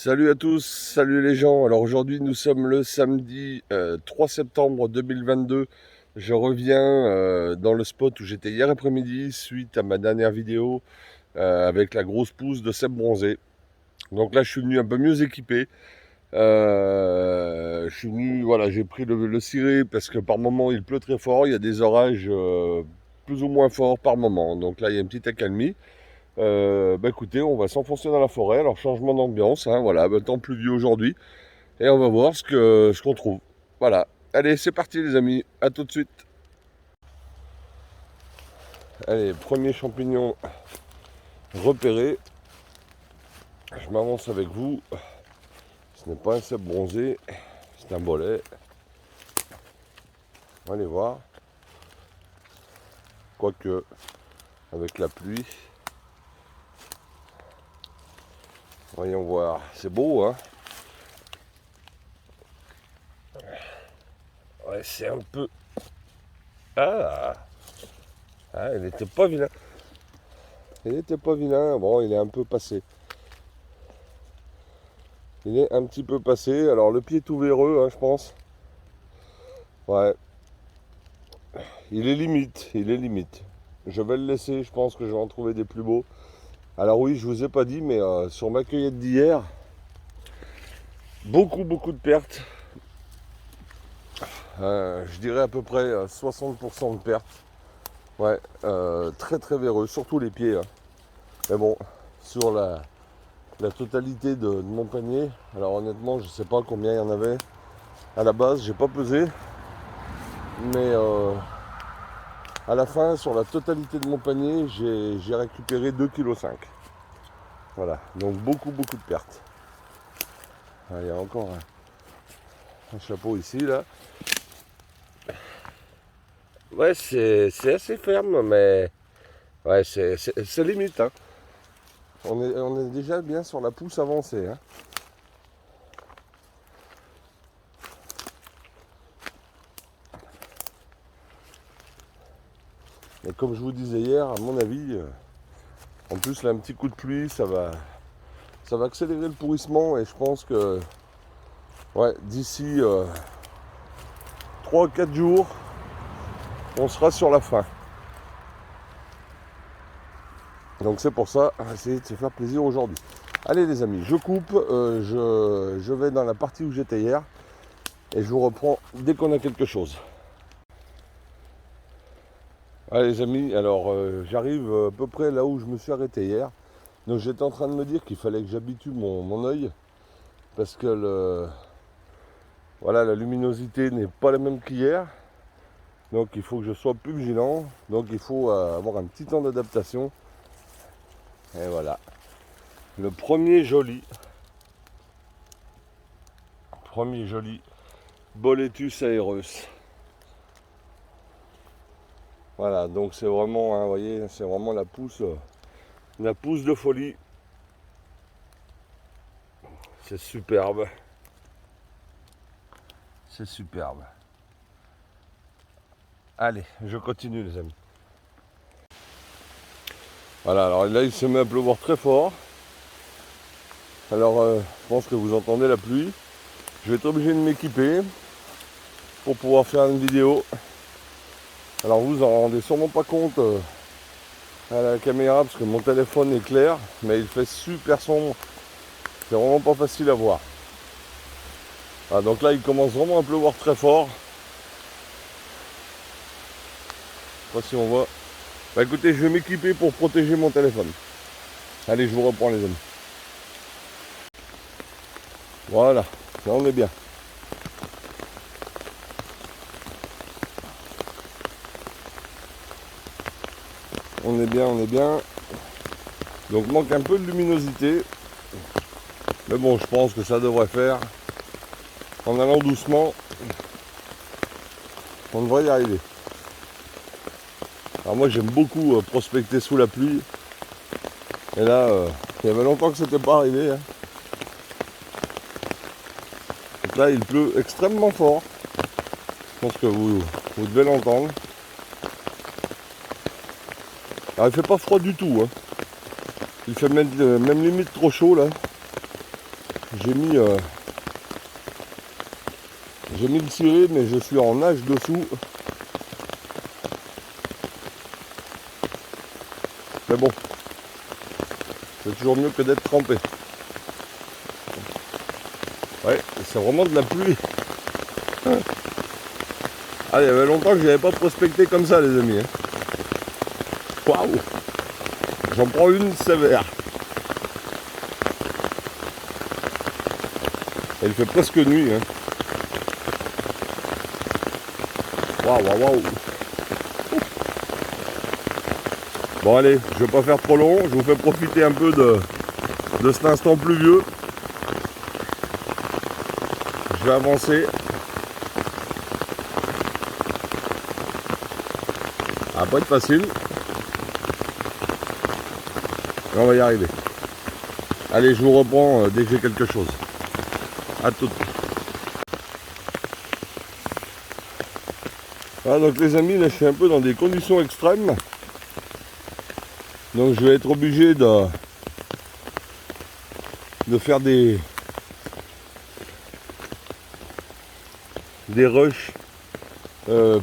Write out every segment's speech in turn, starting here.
Salut à tous, salut les gens. Alors aujourd'hui nous sommes le samedi 3 septembre 2022. Je reviens dans le spot où j'étais hier après-midi suite à ma dernière vidéo avec la grosse pousse de Seb Bronzé. Donc là je suis venu un peu mieux équipé. Je suis venu, voilà, j'ai pris le ciré parce que par moment il pleut très fort, il y a des orages plus ou moins forts par moment. Donc là il y a une petite accalmie. Écoutez, on va s'enfoncer dans la forêt. Alors changement d'ambiance, hein, voilà, temps pluvieux aujourd'hui. Et on va voir ce qu'on trouve. Voilà. Allez, c'est parti les amis, à tout de suite. Allez, premier champignon repéré. Je m'avance avec vous. Ce n'est pas un cèpe bronzé, c'est un bolet. On va aller voir. Quoique, avec la pluie. Voyons voir. C'est beau, hein? Ouais, c'est un peu... Ah, il n'était pas vilain. Il n'était pas vilain. Bon, il est un peu passé. Il est un petit peu passé. Alors, le pied est tout véreux, hein, je pense. Ouais. Il est limite. Il est limite. Je vais le laisser. Je pense que je vais en trouver des plus beaux. Alors oui, je vous ai pas dit, mais sur ma cueillette d'hier, beaucoup de pertes. Je dirais à peu près 60% de pertes. Ouais, très véreux, surtout les pieds. Hein. Mais bon, sur la totalité de mon panier, alors honnêtement, je sais pas combien il y en avait. À la base, j'ai pas pesé. Mais à la fin, sur la totalité de mon panier, j'ai récupéré 2,5 kg. Voilà, donc beaucoup de pertes. Il y a encore un chapeau ici, là. Ouais, c'est assez ferme, mais ouais, c'est limite. Hein. On est déjà bien sur la pousse avancée. Hein. Et comme je vous disais hier, à mon avis, en plus là, un petit coup de pluie, ça va accélérer le pourrissement et je pense que ouais, d'ici 3-4 jours, on sera sur la fin. Donc c'est pour ça, on va essayer de se faire plaisir aujourd'hui. Allez les amis, je coupe, je vais dans la partie où j'étais hier et je vous reprends dès qu'on a quelque chose. Allez les amis, alors j'arrive à peu près là où je me suis arrêté hier. Donc j'étais en train de me dire qu'il fallait que j'habitue mon œil parce que voilà, la luminosité n'est pas la même qu'hier. Donc il faut que je sois plus vigilant. Donc il faut avoir un petit temps d'adaptation. Et voilà. Le premier joli Boletus aereus. Voilà, donc c'est vraiment, hein, vous voyez, c'est vraiment la pousse de folie. C'est superbe. C'est superbe. Allez, je continue les amis. Voilà, alors là il se met à pleuvoir très fort. Alors je pense que vous entendez la pluie. Je vais être obligé de m'équiper pour pouvoir faire une vidéo. Alors vous en rendez sûrement pas compte à la caméra parce que mon téléphone est clair, mais il fait super sombre. C'est vraiment pas facile à voir. Ah, donc là il commence vraiment à pleuvoir très fort. Je sais pas si on voit. Bah écoutez, je vais m'équiper pour protéger mon téléphone. Allez, je vous reprends les amis. Voilà, là on est bien. On est bien. Donc manque un peu de luminosité. Mais bon, je pense que ça devrait faire. En allant doucement, on devrait y arriver. Alors moi j'aime beaucoup prospecter sous la pluie. Et là, il y avait longtemps que c'était pas arrivé. Hein. Donc là il pleut extrêmement fort. Je pense que vous devez l'entendre. Alors il fait pas froid du tout. Hein. Il fait même limite trop chaud là. j'ai mis le ciré, mais je suis en nage dessous. Mais bon, c'est toujours mieux que d'être trempé. Ouais, c'est vraiment de la pluie. Ah, il y avait longtemps que je n'avais pas prospecté comme ça, les amis. Waouh! J'en prends une sévère. Il fait presque nuit. Hein. Waouh, waouh, waouh! Bon, allez, je ne vais pas faire trop long. Je vous fais profiter un peu de cet instant pluvieux. Je vais avancer. Ça va pas être facile. Mais on va y arriver. Allez, je vous reprends dès que j'ai quelque chose. À tout. Voilà, donc les amis, là je suis un peu dans des conditions extrêmes. Donc je vais être obligé de faire des rushs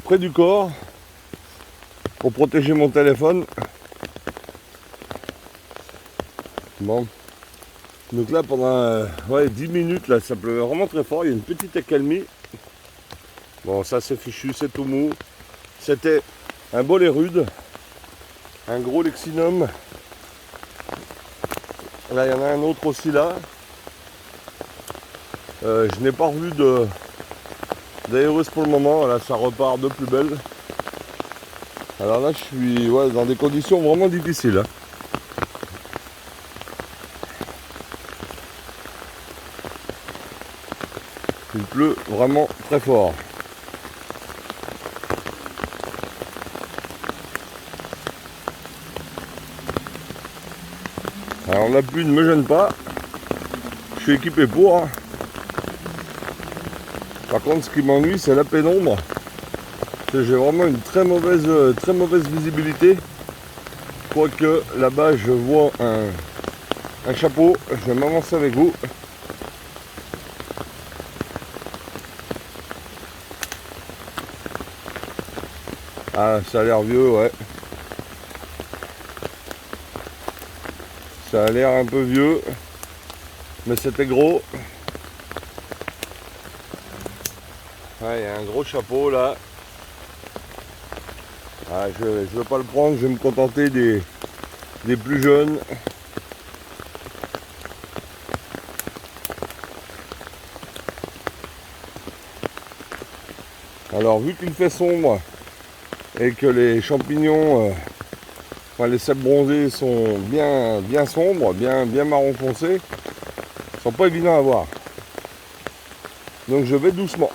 près du corps pour protéger mon téléphone. Bon. Donc là pendant 10 minutes là, ça pleut vraiment très fort, il y a une petite accalmie. Bon, ça c'est fichu, c'est tout mou. C'était un bolet rude, un gros lexinum. Là il y en a un autre aussi là. Je n'ai pas revu d'aéreuse pour le moment, là ça repart de plus belle. Alors là je suis dans des conditions vraiment difficiles. Hein. Il pleut vraiment très fort. Alors la pluie ne me gêne pas. Je suis équipé pour. Hein. Par contre ce qui m'ennuie c'est la pénombre. J'ai vraiment une très mauvaise visibilité. Quoique là-bas je vois un chapeau. Je vais m'avancer avec vous. Ah, ça a l'air vieux, ouais. Ça a l'air un peu vieux. Mais c'était gros. Ouais, il y a un gros chapeau là. Ah, je ne vais pas le prendre, je vais me contenter des plus jeunes. Alors vu qu'il fait sombre et que les champignons, les cèpes bronzés sont bien sombres, bien marron foncé, ils sont pas évidents à voir. Donc je vais doucement.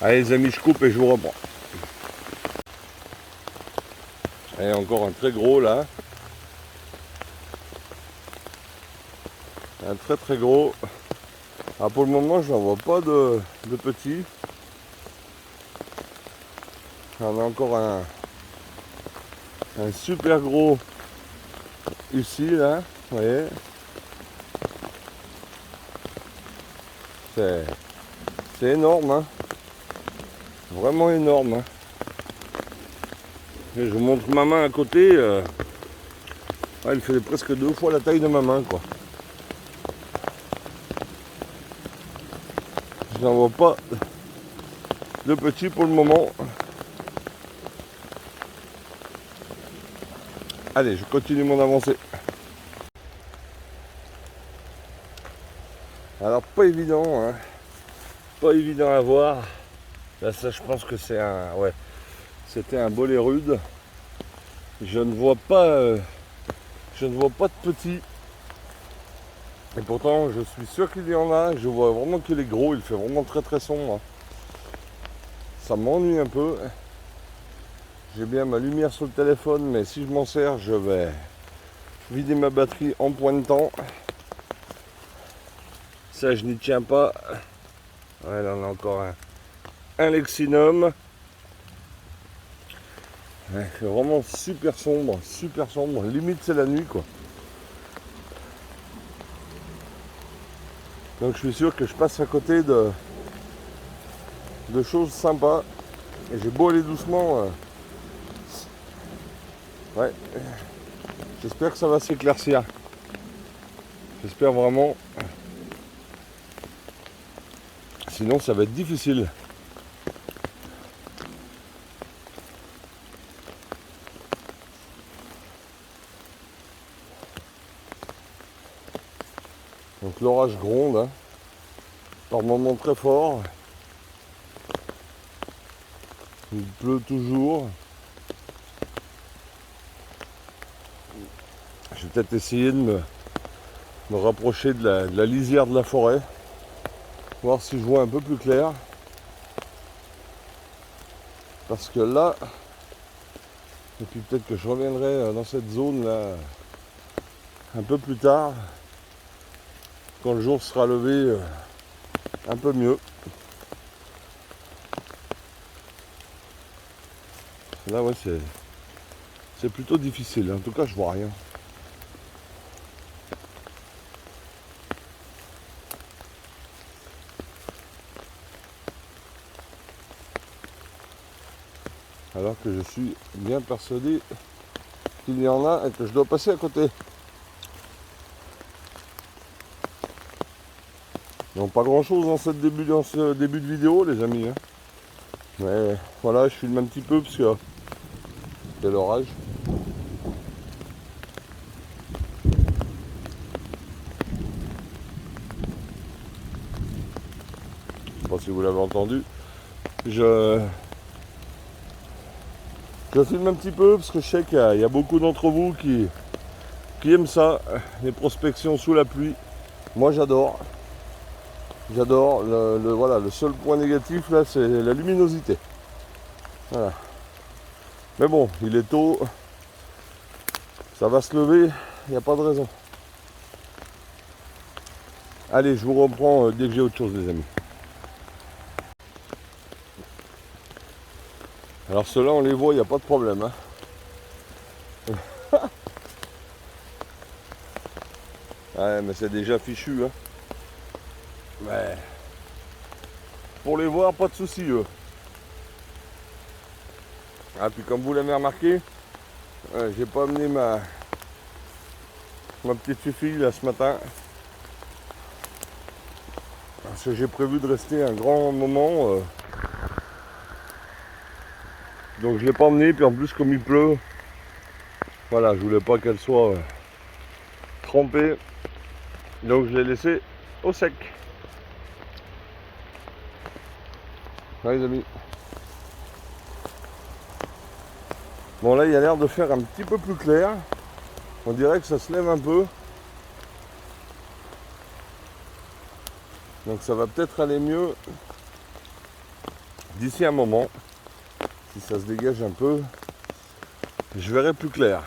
Allez les amis, je coupe et je vous reprends. Et encore un très gros là. Un très gros. Alors pour le moment je n'en vois pas de petits. On a encore un super gros ici là, vous voyez. C'est énorme, hein. Vraiment énorme. Hein. Et je vous montre ma main à côté. Elle fait presque 2 fois la taille de ma main, quoi. Je n'en vois pas de petits pour le moment. Allez, je continue mon avancée. Alors pas évident, hein. Pas évident à voir. Là ça je pense que c'est c'était un bolet rude. Je ne vois pas de petits. Et pourtant je suis sûr qu'il y en a. Je vois vraiment qu'il est gros, il fait vraiment très sombre. Ça m'ennuie un peu. J'ai bien ma lumière sur le téléphone, mais si je m'en sers, je vais vider ma batterie en point de temps. Ça je n'y tiens pas. Ouais, là on a encore un lexinum. Ouais, c'est vraiment super sombre, limite c'est la nuit quoi. Donc je suis sûr que je passe à côté de choses sympas. Et j'ai beau aller doucement. Ouais. J'espère que ça va s'éclaircir. J'espère vraiment. Sinon ça va être difficile. Donc l'orage gronde, hein, par moments très fort. Il pleut toujours. Je vais peut-être essayer de me rapprocher de la lisière de la forêt. Voir si je vois un peu plus clair. Parce que là, et puis peut-être que je reviendrai dans cette zone là un peu plus tard, quand le jour sera levé un peu mieux. Là ouais c'est plutôt difficile, en tout cas je vois rien. Alors que je suis bien persuadé qu'il y en a et que je dois passer à côté. Donc pas grand chose dans ce début de vidéo les amis. Hein. Mais voilà, je filme un petit peu parce que c'est l'orage. Je sais pas si vous l'avez entendu. Je filme un petit peu parce que je sais qu'il y a beaucoup d'entre vous qui aiment ça, les prospections sous la pluie. Moi j'adore. J'adore. Voilà, le seul point négatif là c'est la luminosité. Voilà. Mais bon, il est tôt. Ça va se lever, il n'y a pas de raison. Allez, je vous reprends dès que j'ai autre chose les amis. Alors ceux-là on les voit, il n'y a pas de problème. Hein. Ouais, mais c'est déjà fichu. Hein. Mais pour les voir, pas de soucis eux. Ah, puis comme vous l'avez remarqué, j'ai pas amené ma petite fille là ce matin. Parce que j'ai prévu de rester un grand moment. Donc je l'ai pas emmenée, puis en plus comme il pleut, voilà, je voulais pas qu'elle soit trempée. Donc je l'ai laissée au sec. Ouais, les amis. Bon là il a l'air de faire un petit peu plus clair. On dirait que ça se lève un peu. Donc ça va peut-être aller mieux d'ici un moment. Si ça se dégage un peu, je verrai plus clair.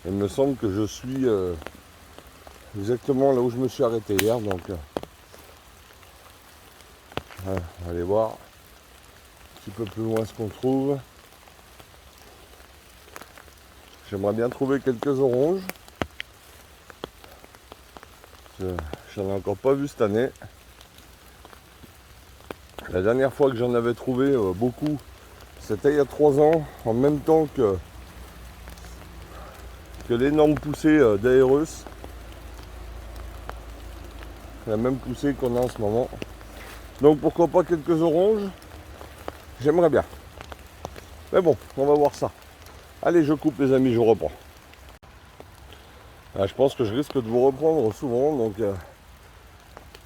Il me semble que je suis exactement là où je me suis arrêté hier. Donc on va aller voir un petit peu plus loin ce qu'on trouve. J'aimerais bien trouver quelques oranges. J'en ai encore pas vu cette année. La dernière fois que j'en avais trouvé beaucoup, c'était il y a 3 ans, en même temps que l'énorme poussée d'Aerus. La même poussée qu'on a en ce moment. Donc pourquoi pas quelques oranges? J'aimerais bien. Mais bon, on va voir ça. Allez, je coupe les amis, je reprends. Je pense que je risque de vous reprendre souvent, donc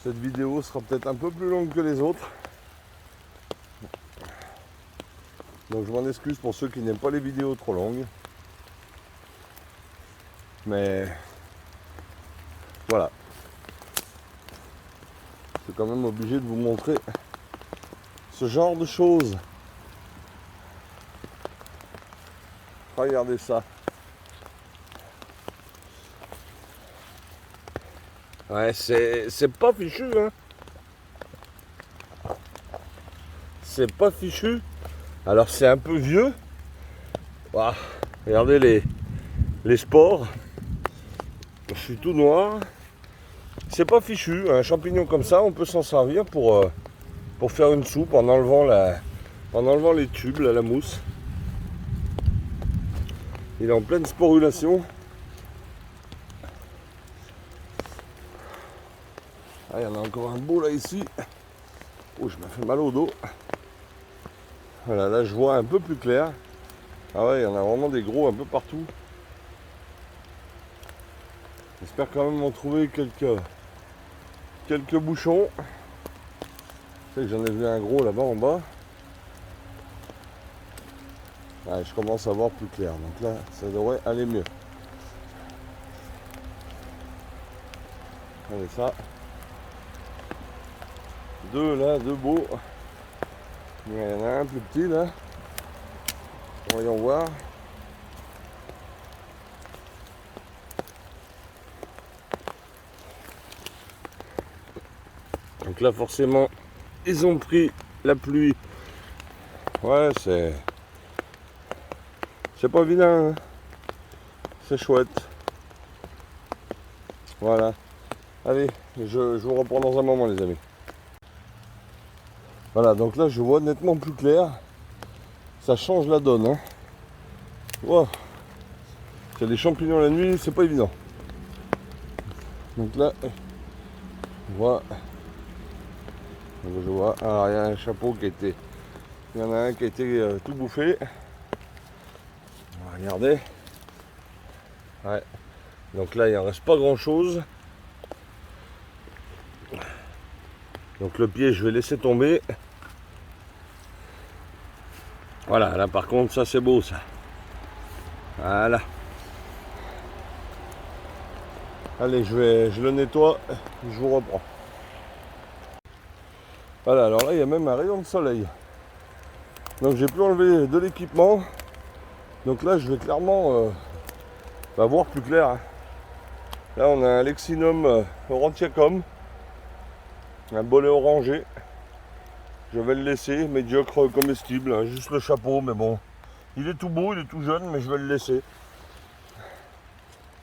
cette vidéo sera peut-être un peu plus longue que les autres. Donc je m'en excuse pour ceux qui n'aiment pas les vidéos trop longues. Mais voilà. Je suis quand même obligé de vous montrer ce genre de choses. Regardez ça. Ouais, c'est pas fichu, hein. C'est pas fichu. Alors c'est un peu vieux. Ouah, regardez les spores. Je suis tout noir. C'est pas fichu. Un champignon comme ça, on peut s'en servir pour faire une soupe en enlevant les tubes, là, la mousse. Il est en pleine sporulation. Ah, il y en a encore un beau là ici. Oh, je me fais mal au dos. Voilà, là je vois un peu plus clair. Ah ouais, il y en a vraiment des gros un peu partout. J'espère quand même en trouver quelques bouchons. Je sais que j'en ai vu un gros là-bas en bas. Ouais, je commence à voir plus clair. Donc là, ça devrait aller mieux. Allez, ça. Deux là, deux beaux. Il y en a un plus petit là. Voyons voir. Donc là forcément ils ont pris la pluie. Ouais, c'est pas vilain, hein. C'est chouette. Voilà. Allez, je vous reprends dans un moment les amis. Voilà, donc là je vois nettement plus clair. Ça change la donne, hein. Wow. C'est des champignons la nuit, c'est pas évident. Donc là, je vois. Alors il y a un chapeau qui était. Il y en a un qui a été tout bouffé. On va regarder. Ouais. Donc là il en reste pas grand chose. Donc le pied je vais laisser tomber. Voilà, là par contre ça c'est beau ça. Voilà. Allez, je le nettoie, je vous reprends. Voilà, alors là il y a même un rayon de soleil. Donc j'ai pu enlever de l'équipement. Donc là je vais clairement voir plus clair, hein. Là on a un Lexinum Aurantiacum, un bolet orangé. Je vais le laisser, médiocre comestible, hein, juste le chapeau, mais bon. Il est tout beau, il est tout jeune, mais je vais le laisser.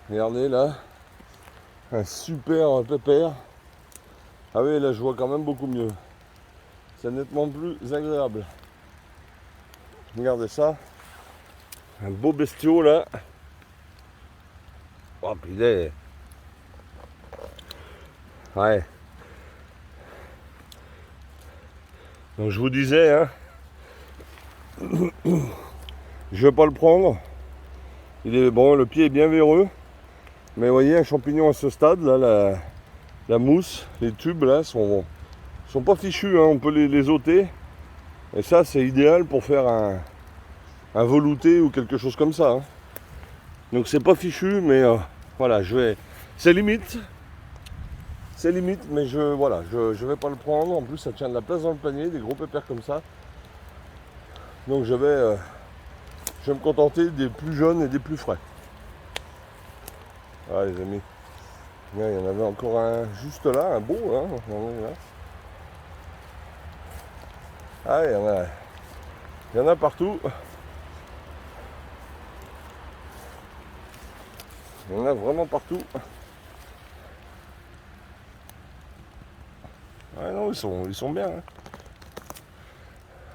Regardez là, un super pépère. Ah oui, là je vois quand même beaucoup mieux. C'est nettement plus agréable. Regardez ça. Un beau bestiau là. Oh, puis il est... Ouais. Donc je vous disais, hein, je vais pas le prendre. Il est bon, le pied est bien véreux. Mais vous voyez, un champignon à ce stade, là, la mousse, les tubes là sont pas fichus, hein, on peut les ôter. Et ça c'est idéal pour faire un velouté ou quelque chose comme ça, hein. Donc c'est pas fichu, mais voilà, c'est limite, mais je vais pas le prendre. En plus ça tient de la place dans le panier, des gros pépères comme ça. Donc je vais me contenter des plus jaunes et des plus frais. Voilà les amis. Il y en avait encore un juste là, un beau, hein. Ah, il y en a partout. Il y en a vraiment partout. Ouais, non, ils sont bien, hein.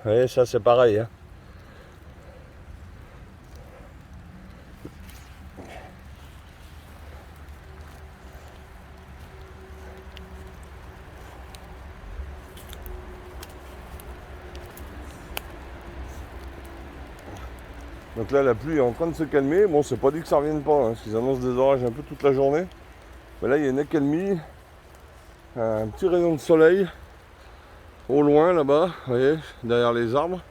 Ouais, ça c'est pareil, hein. Donc là la pluie est en train de se calmer. Bon, c'est pas dit que ça revienne pas, hein, parce qu'ils annoncent des orages un peu toute la journée. Mais là il y a une accalmie. Un petit rayon de soleil. Au loin là-bas, vous voyez, derrière les arbres.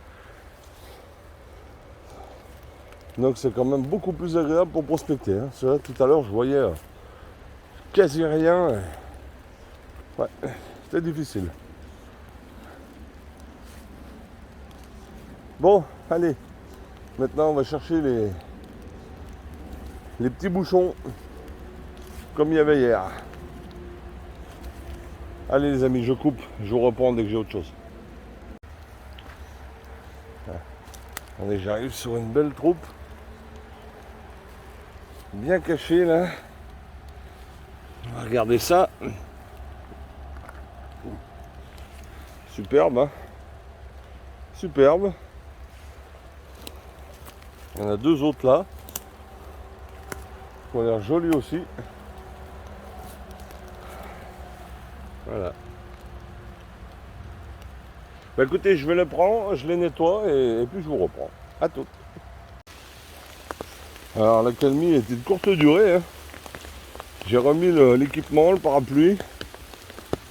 Donc c'est quand même beaucoup plus agréable pour prospecter, hein. C'est vrai, tout à l'heure je voyais quasi rien. Ouais, c'était difficile. Bon, allez. Maintenant on va chercher les petits bouchons comme il y avait hier. Allez les amis, je coupe, je vous reprends dès que j'ai autre chose. Allez, j'arrive sur une belle troupe. Bien cachée là. Regardez ça. Superbe, hein. Superbe. Il y en a deux autres là. Qui ont l'air jolis aussi. Voilà. Bah écoutez, je vais les prendre, je les nettoie et puis je vous reprends. À tout. Alors la calmie était de courte durée. Hein. J'ai remis l'équipement, le parapluie.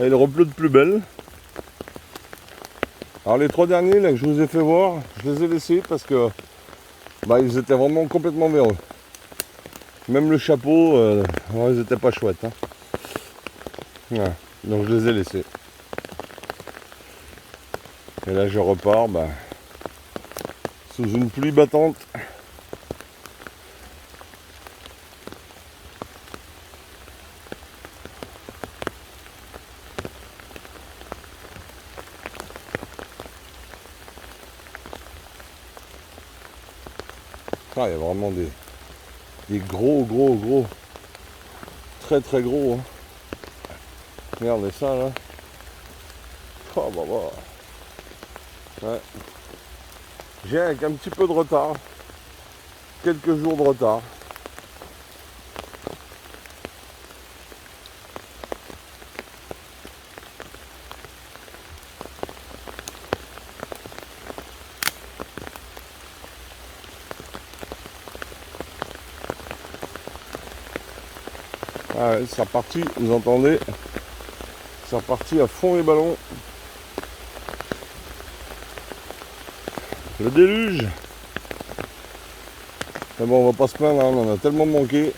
Et il repleut de plus belle. Alors les 3 derniers là, que je vous ai fait voir, je les ai laissés parce que ils étaient vraiment complètement véreux. Même le chapeau, ils n'étaient pas chouettes. Hein. Ouais. Donc je les ai laissés. Et là je repars sous une pluie battante. Ah, il y a vraiment des gros, très gros. Hein. Regardez ça là. Oh Ouais. J'ai avec un petit peu de retard. Quelques jours de retard. Ah ouais, c'est reparti, vous entendez? C'est reparti à fond les ballons. Le déluge. Mais bon, on va pas se plaindre, hein, on en a tellement manqué.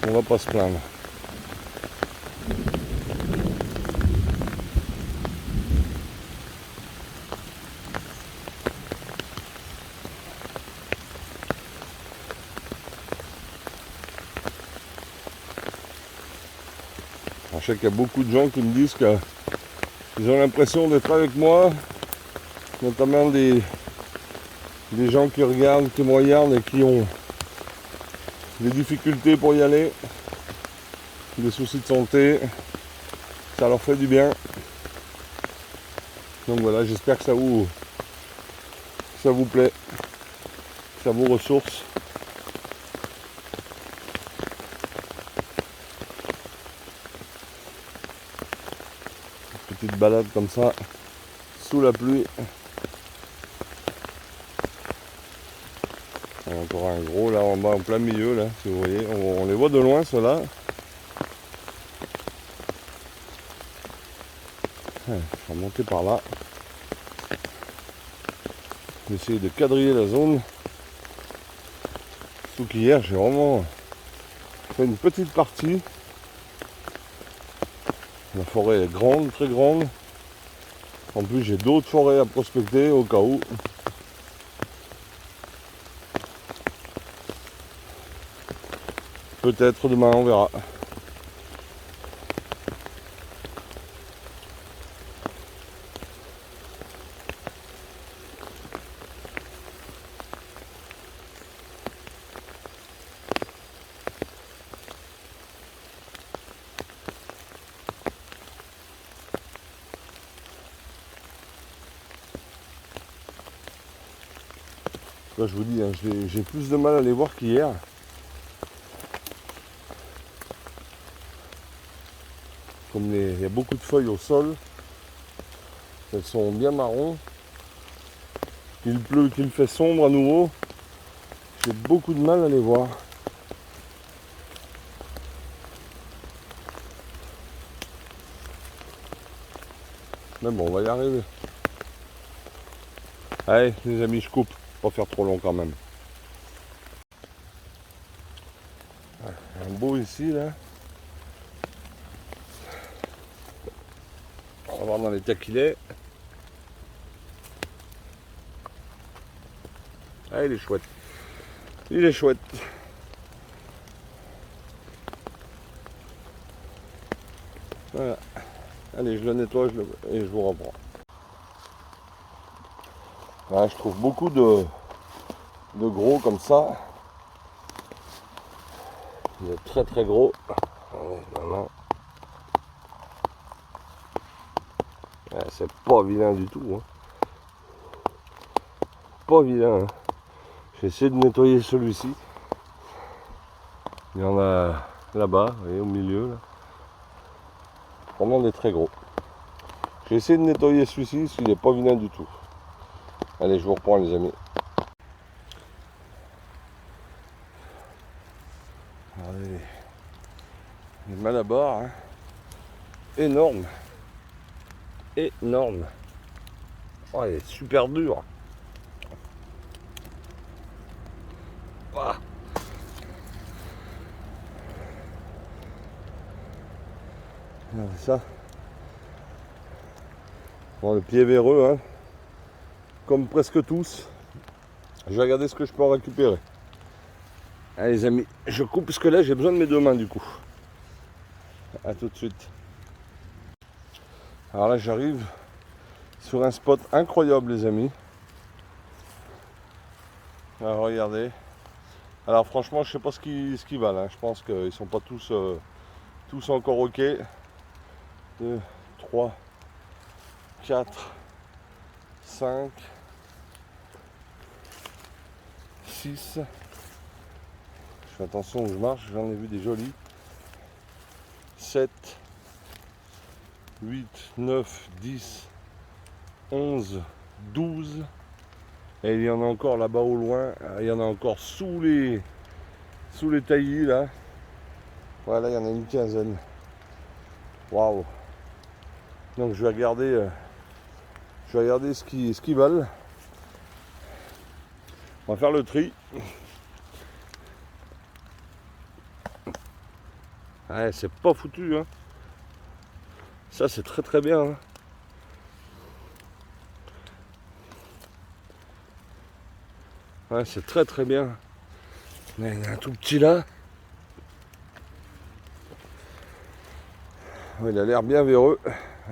On va pas se plaindre. Je sais qu'il y a beaucoup de gens qui me disent qu'ils ont l'impression d'être avec moi, notamment des gens qui me regardent et qui ont des difficultés pour y aller, des soucis de santé, ça leur fait du bien. Donc voilà, j'espère que ça vous plaît, que ça vous ressource. Petite balade comme ça, sous la pluie. Il y a encore un gros là en bas, en plein milieu là, si vous voyez. On les voit de loin ceux-là. Je vais monter par là. Je vais essayer de quadriller la zone. Surtout qu'hier j'ai vraiment fait une petite partie. La forêt est grande, très grande. En plus j'ai d'autres forêts à prospecter au cas où. Peut-être demain, on verra. Là, je vous dis, hein, j'ai plus de mal à les voir qu'hier. Comme il y a beaucoup de feuilles au sol, elles sont bien marron. Qu'il pleut, qu'il fait sombre à nouveau, j'ai beaucoup de mal à les voir. Mais bon, on va y arriver. Allez les amis, je coupe, pas faire trop long quand même. Un beau ici là. On va voir dans l'état qu'il est. Ah, il est chouette. Il est chouette. Voilà. Allez, je le nettoie et je vous reprends. Voilà, je trouve beaucoup de gros comme ça. Il est très très gros. Allez, voilà. Ouais, c'est pas vilain du tout. Hein. Pas vilain. Hein. J'ai essayé de nettoyer celui-ci. Il y en a là-bas, vous voyez, au milieu. Là. Vraiment des très gros. J'ai essayé de nettoyer celui-ci, parce qu'il n'est pas vilain du tout. Allez, je vous reprends les amis. Allez, les malabars, hein. Énorme. Énorme. Oh, il est super dur. Ah. Regardez ça. Bon, le pied véreux, hein. Comme presque tous. Je vais regarder ce que je peux en récupérer. Allez les amis, je coupe parce que là j'ai besoin de mes deux mains du coup. A tout de suite. Alors là j'arrive sur un spot incroyable les amis. Alors regardez. Alors franchement je sais pas ce qu'ils valent. Hein. Je pense qu'ils sont pas tous encore ok. 2, 3, 4, 5, 6. Je fais attention où je marche, j'en ai vu des jolis. 7, 8, 9, 10, 11, 12. Et il y en a encore là-bas au loin. Il y en a encore sous les taillis là. Voilà, il y en a une quinzaine. Waouh. Donc je vais regarder ce qu'ils valent. On va faire le tri. Ouais, c'est pas foutu hein. Ça c'est très très bien. Hein. Ouais, c'est très très bien. Il y en a un tout petit là. Ouais, il a l'air bien véreux.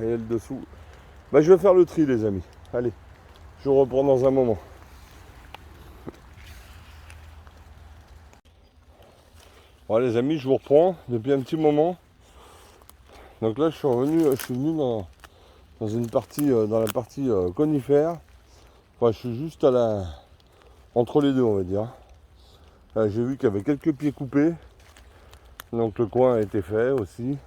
Et le dessous. Bah, je vais faire le tri les amis. Allez, je vous reprends dans un moment. Bon les amis, je vous reprends depuis un petit moment. Donc là je suis venu dans une partie, dans la partie conifère. Enfin, je suis juste entre les deux on va dire. J'ai vu qu'il y avait quelques pieds coupés. Donc le coin a été fait aussi.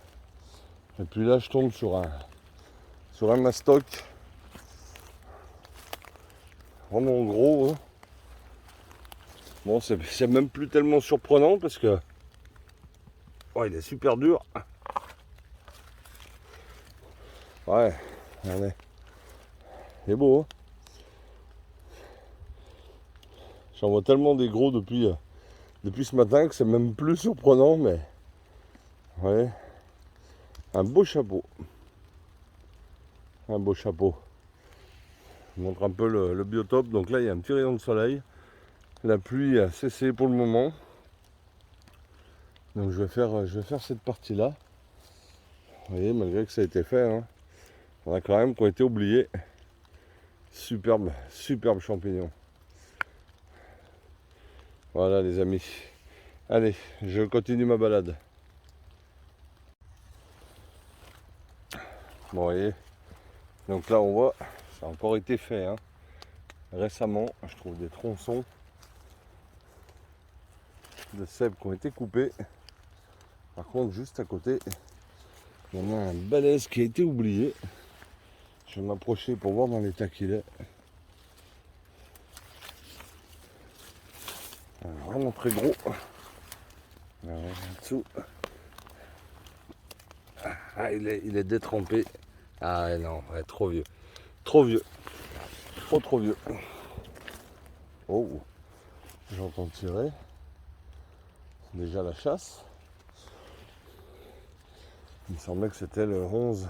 Et puis là je tombe sur un mastoc. Vraiment gros. Hein. Bon c'est même plus tellement surprenant parce que oh, il est super dur. Ouais, regardez. Il est beau. Hein. J'en vois tellement des gros depuis ce matin que c'est même plus surprenant, mais ouais, un beau chapeau. Un beau chapeau. Je vous montre un peu le biotope. Donc là, il y a un petit rayon de soleil. La pluie a cessé pour le moment. Donc je vais faire cette partie-là. Vous voyez, malgré que ça a été fait, hein, on a quand même qui ont été oubliés. Superbe, superbe champignon. Voilà les amis. Allez, je continue ma balade. Bon, vous voyez. Donc là, on voit, ça a encore été fait. Hein. Récemment, je trouve des tronçons de cèpes qui ont été coupés. Par contre, juste à côté, il y en a un balèze qui a été oublié. Je vais m'approcher pour voir dans l'état qu'il est. Vraiment très gros. En dessous. Ah, il est détrempé. Ah non, ouais, trop vieux. Trop vieux. Trop vieux. Oh, j'entends tirer. C'est déjà la chasse. Il me semblait que c'était le 11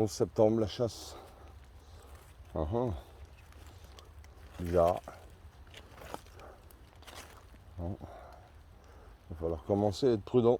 septembre la chasse. Bizarre. Bon. Il va falloir commencer à être prudent.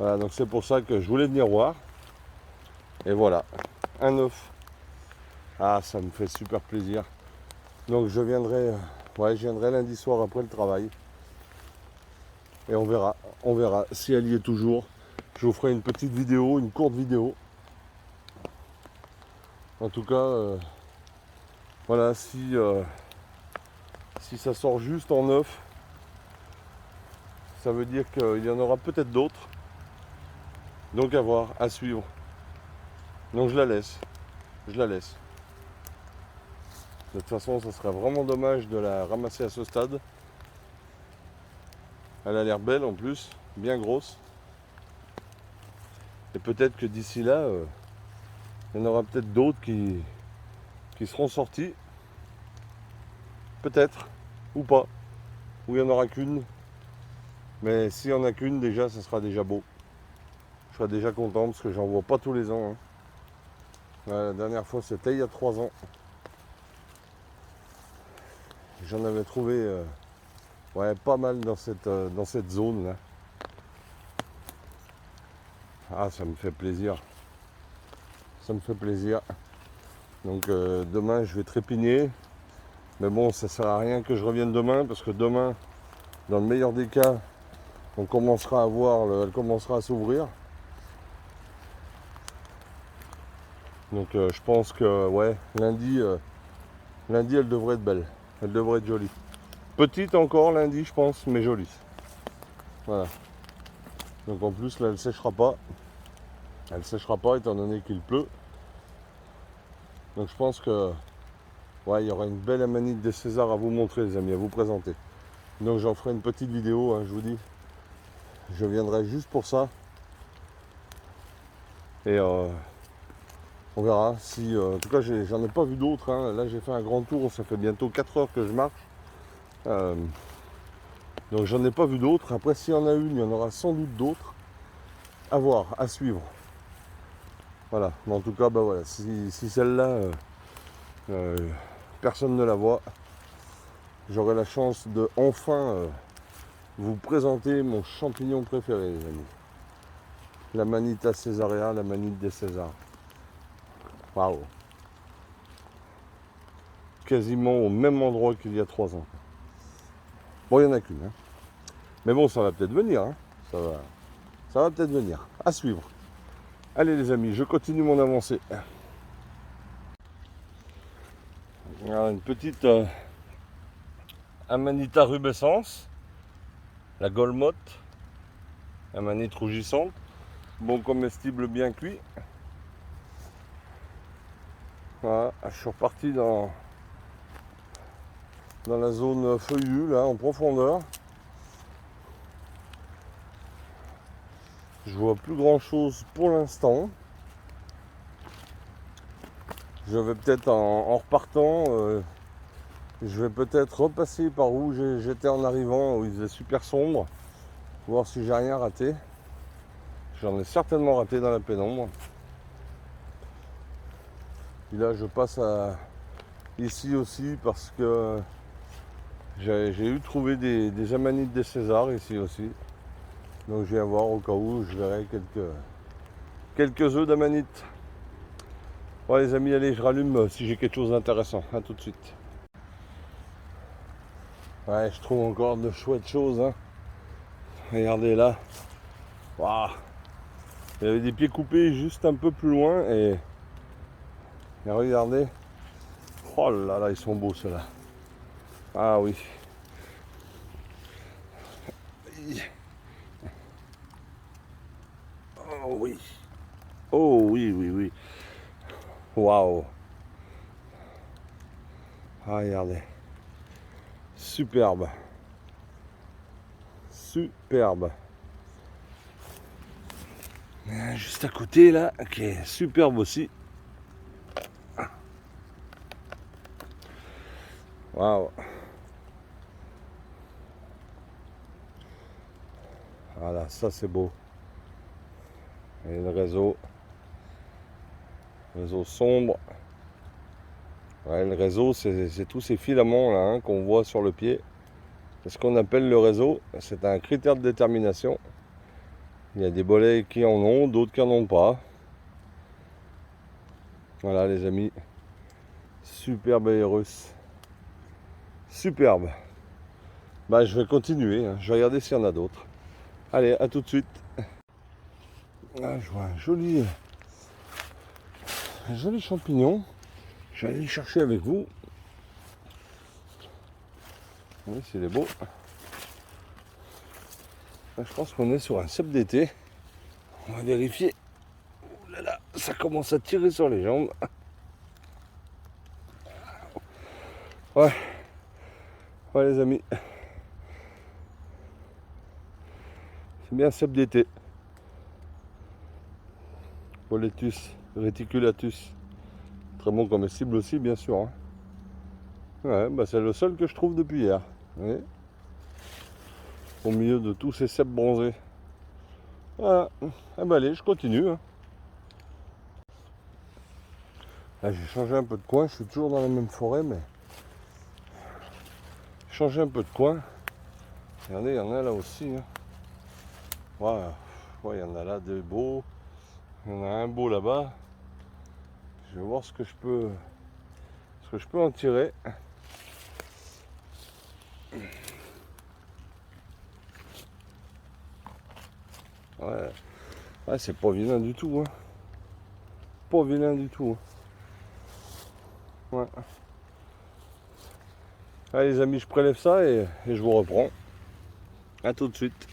Voilà, donc c'est pour ça que je voulais venir voir. Et voilà, un œuf. Ah, ça me fait super plaisir. Donc je viendrai lundi soir après le travail. Et on verra si elle y est toujours. Je vous ferai une petite vidéo, une courte vidéo. En tout cas, voilà, si ça sort juste en œuf, ça veut dire qu'il y en aura peut-être d'autres. Donc à voir, à suivre. Donc je la laisse. De toute façon, ça serait vraiment dommage de la ramasser à ce stade. Elle a l'air belle en plus, bien grosse. Et peut-être que d'ici là, il y en aura peut-être d'autres qui seront sortis. Peut-être, ou pas. Ou il n'y en aura qu'une. Mais s'il n'y en a qu'une, déjà, ça sera déjà beau. Je serai déjà content parce que j'en vois pas tous les ans. Hein. La dernière fois, c'était il y a 3 ans. J'en avais trouvé pas mal dans cette zone là. Ah, ça me fait plaisir. Ça me fait plaisir. Donc demain, je vais trépigner. Mais bon, ça sert à rien que je revienne demain parce que demain, dans le meilleur des cas, elle commencera à s'ouvrir. Donc je pense que lundi, elle devrait être belle. Elle devrait être jolie. Petite encore lundi, je pense, mais jolie. Voilà. Donc en plus, là, elle ne séchera pas. Elle ne séchera pas étant donné qu'il pleut. Donc je pense que il y aura une belle amanite des Césars à vous montrer, les amis, à vous présenter. Donc j'en ferai une petite vidéo, hein, je vous dis. Je viendrai juste pour ça. Et on verra si... en tout cas, j'en ai pas vu d'autres. Hein. Là, j'ai fait un grand tour. Ça fait bientôt 4 heures que je marche. Donc j'en ai pas vu d'autres. Après, s'il y en a une, il y en aura sans doute d'autres. À voir, à suivre. Voilà. Mais en tout cas, voilà. Si celle-là, personne ne la voit, j'aurai la chance de enfin vous présenter mon champignon préféré, les amis. La Manita Caesarea, la manite des Césars. Waouh! Quasiment au même endroit qu'il y a 3 ans. Bon, il n'y en a qu'une. Hein. Mais bon, ça va peut-être venir. Hein. Ça va peut-être venir. À suivre. Allez les amis, je continue mon avancée. Alors, une petite Amanita rubescens. La Golmotte. Amanite rougissante. Bon comestible bien cuit. Voilà, je suis reparti dans la zone feuillue, là, en profondeur. Je vois plus grand chose pour l'instant. Je vais peut-être en repartant, je vais peut-être repasser par où j'étais en arrivant, où il faisait super sombre, voir si j'ai rien raté. J'en ai certainement raté dans la pénombre. Et là, je passe ici aussi parce que j'ai trouvé des amanites des Césars ici aussi. Donc je viens voir au cas où je verrai quelques œufs d'amanite. Bon les amis, allez, je rallume si j'ai quelque chose d'intéressant. A tout de suite. Ouais, je trouve encore de chouettes choses. Hein. Regardez là. Waouh. Il y avait des pieds coupés juste un peu plus loin et regardez. Oh là là, ils sont beaux ceux-là. Ah oui. Oh oui. Oh oui, oui, oui. Waouh. Ah, regardez. Superbe. Superbe. Juste à côté là, qui est superbe aussi. Waouh. Voilà, ça c'est beau. Et le réseau sombre. Ouais, le réseau, c'est tous ces filaments là hein, qu'on voit sur le pied. C'est ce qu'on appelle le réseau. C'est un critère de détermination. Il y a des bolets qui en ont, d'autres qui en ont pas. Voilà les amis. Superbe aérus. Superbe. Bah je vais continuer, hein. Je vais regarder s'il y en a d'autres. Allez, à tout de suite. Ah, je vois un joli champignon. Je vais aller le chercher avec vous. Oui, c'est beau. Là, je pense qu'on est sur un cep d'été. On va vérifier. Ouh là là, ça commence à tirer sur les jambes. Ouais, ouais les amis. C'est bien un cep d'été. Boletus reticulatus. Très bon comestible aussi, bien sûr. Hein. Ouais, bah c'est le seul que je trouve depuis hier. Oui. Au milieu de tous ces cèpes bronzés. Voilà. Ah bah allez, je continue. Hein. Là, j'ai changé un peu de coin. Je suis toujours dans la même forêt, mais j'ai changé un peu de coin. Regardez, il y en a là aussi. Hein. Voilà. Ouais, il y en a là deux beaux. Il y en a un beau là-bas. Je vais voir ce que je peux en tirer. Ouais, ouais c'est pas vilain du tout. Hein. Pas vilain du tout. Hein. Ouais. Allez les amis, je prélève ça et je vous reprends. A tout de suite.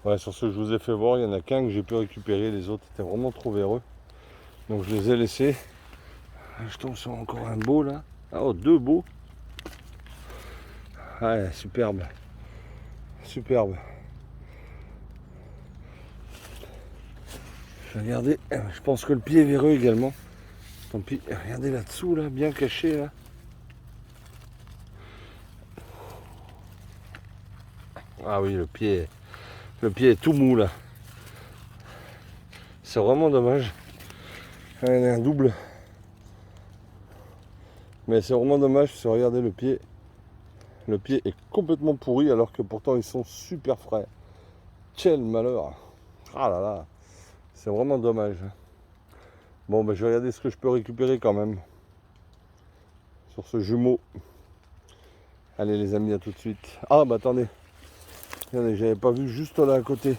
Ouais, sur ce que je vous ai fait voir, il n'y en a qu'un que j'ai pu récupérer. Les autres étaient vraiment trop véreux. Donc je les ai laissés. Je tombe sur encore un beau là. Ah, oh, deux beaux. Ouais, superbe. Superbe. Regardez, je pense que le pied est véreux également. Tant pis, regardez là-dessous, là, bien caché là. Ah oui, le pied est tout mou là. C'est vraiment dommage. Il y en a un double. Mais c'est vraiment dommage, parce que regardez le pied. Le pied est complètement pourri alors que pourtant ils sont super frais. Quel malheur. Ah là là. C'est vraiment dommage. Bon, ben, je vais regarder ce que je peux récupérer quand même. Sur ce jumeau. Allez les amis, à tout de suite. Ah bah attendez. Regardez, j'avais pas vu juste là à côté.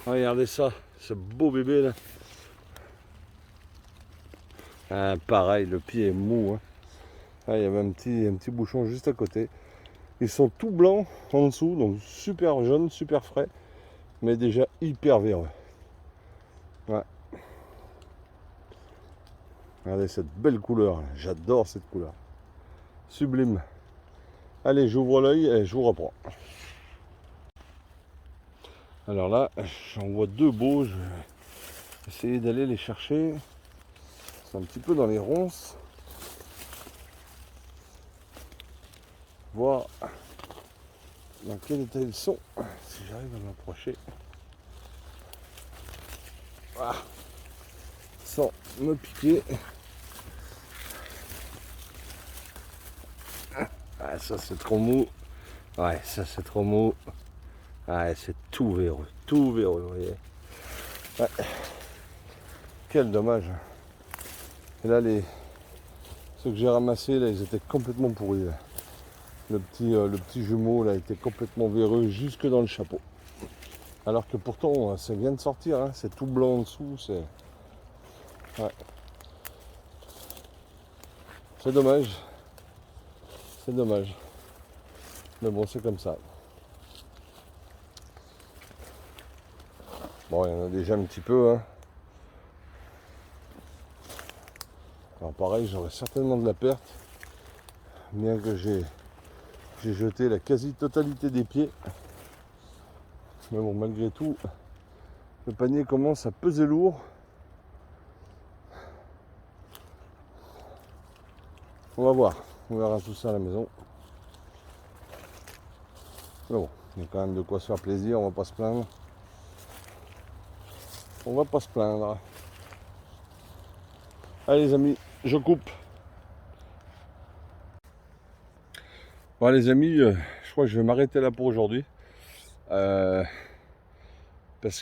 Regardez ça. Ce beau bébé là. Ah, pareil, le pied est mou. Hein. Ah, il y avait un petit bouchon juste à côté. Ils sont tout blancs en dessous, donc super jaunes, super frais, mais déjà hyper véreux. Ouais. Regardez cette belle couleur, j'adore cette couleur. Sublime. Allez, j'ouvre l'œil et je vous reprends. Alors là, j'en vois deux beaux, je vais essayer d'aller les chercher. C'est un petit peu dans les ronces. Voir dans quel état ils sont, si j'arrive à m'approcher. Ah. Sans me piquer. Ah, ça c'est trop mou. Ouais, ça c'est trop mou. Ouais, c'est tout véreux, vous voyez. Ouais. Quel dommage. Et là, ceux que j'ai ramassés, là, ils étaient complètement pourris. Là. Le petit jumeau, là, était complètement véreux jusque dans le chapeau. Alors que pourtant, ça vient de sortir, hein, c'est tout blanc en dessous, c'est... Ouais. C'est dommage. C'est dommage. Mais bon, c'est comme ça. Bon, il y en a déjà un petit peu, hein. Alors pareil, j'aurais certainement de la perte, bien que j'ai jeté la quasi-totalité des pieds. Mais bon, malgré tout, le panier commence à peser lourd. On va voir, on verra tout ça à la maison. Mais bon, il y a quand même de quoi se faire plaisir, on va pas se plaindre. On va pas se plaindre. Allez les amis, je coupe. Bon les amis, je crois que je vais m'arrêter là pour aujourd'hui. Parce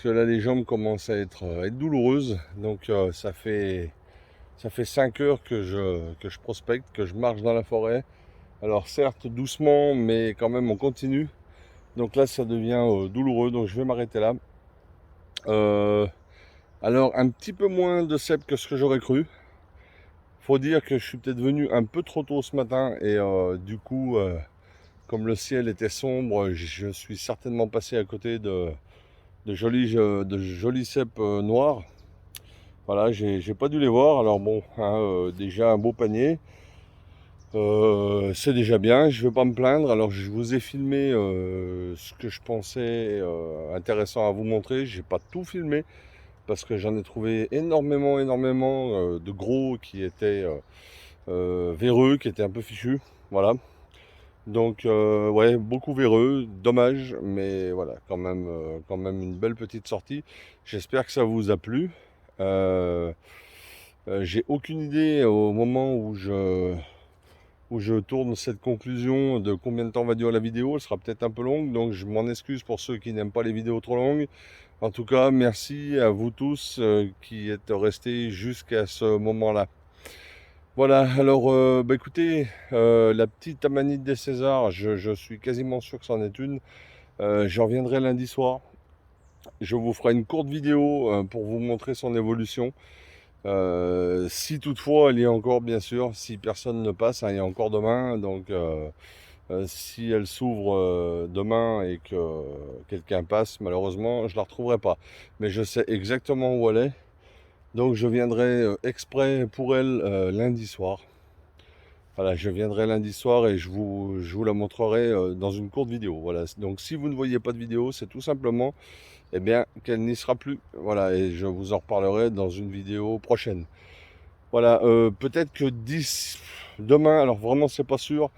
que là les jambes commencent à être douloureuses. Donc ça fait 5 heures que je prospecte, que je marche dans la forêt. Alors certes doucement, mais quand même on continue. Donc là ça devient douloureux, donc je vais m'arrêter là. Alors un petit peu moins de cèpes que ce que j'aurais cru. Faut dire que je suis peut-être venu un peu trop tôt ce matin et du coup, comme le ciel était sombre, je suis certainement passé à côté de jolis cèpes noirs. Voilà, j'ai pas dû les voir. Alors bon, hein, déjà un beau panier. C'est déjà bien, je ne vais pas me plaindre. Alors je vous ai filmé ce que je pensais intéressant à vous montrer. J'ai pas tout filmé parce que j'en ai trouvé énormément de gros qui étaient véreux, qui étaient un peu fichus. Voilà. Donc ouais, beaucoup véreux, dommage, mais voilà, quand même une belle petite sortie. J'espère que ça vous a plu. J'ai aucune idée au moment où je tourne cette conclusion de combien de temps va durer la vidéo. Elle sera peut-être un peu longue, donc je m'en excuse pour ceux qui n'aiment pas les vidéos trop longues. En tout cas, merci à vous tous qui êtes restés jusqu'à ce moment-là. Voilà, alors bah écoutez, la petite amanite des Césars, je suis quasiment sûr que c'en est une. J'en reviendrai lundi soir. Je vous ferai une courte vidéo pour vous montrer son évolution. Si toutefois elle y est encore, bien sûr, si personne ne passe, hein, il y a encore demain. Donc si elle s'ouvre demain et que quelqu'un passe, malheureusement, je la retrouverai pas. Mais je sais exactement où elle est. Donc je viendrai exprès pour elle lundi soir. Voilà, je viendrai lundi soir et je vous la montrerai dans une courte vidéo. Voilà. Donc si vous ne voyez pas de vidéo, c'est tout simplement eh bien, qu'elle n'y sera plus. Voilà, et je vous en reparlerai dans une vidéo prochaine. Voilà, peut-être que demain, alors vraiment c'est pas sûr.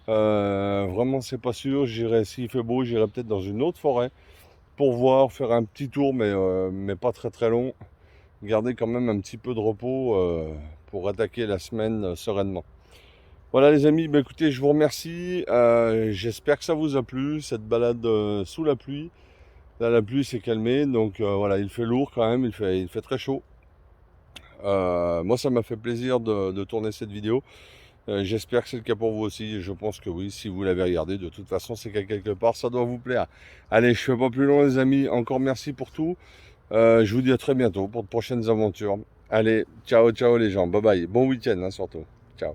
Vraiment c'est pas sûr. J'irai, s'il fait beau, j'irai peut-être dans une autre forêt pour voir, faire un petit tour, mais pas très long. Garder quand même un petit peu de repos pour attaquer la semaine sereinement. Voilà les amis, bah écoutez, je vous remercie. J'espère que ça vous a plu, cette balade sous la pluie. Là, la pluie s'est calmée, donc voilà, il fait lourd quand même, il fait très chaud. Moi, ça m'a fait plaisir de tourner cette vidéo. J'espère que c'est le cas pour vous aussi. Je pense que oui, si vous l'avez regardé, de toute façon, c'est qu'à quelque part, ça doit vous plaire. Allez, je ne fais pas plus long les amis. Encore merci pour tout. Je vous dis à très bientôt pour de prochaines aventures. Allez, ciao les gens. Bye bye. Bon week-end hein, surtout. Ciao.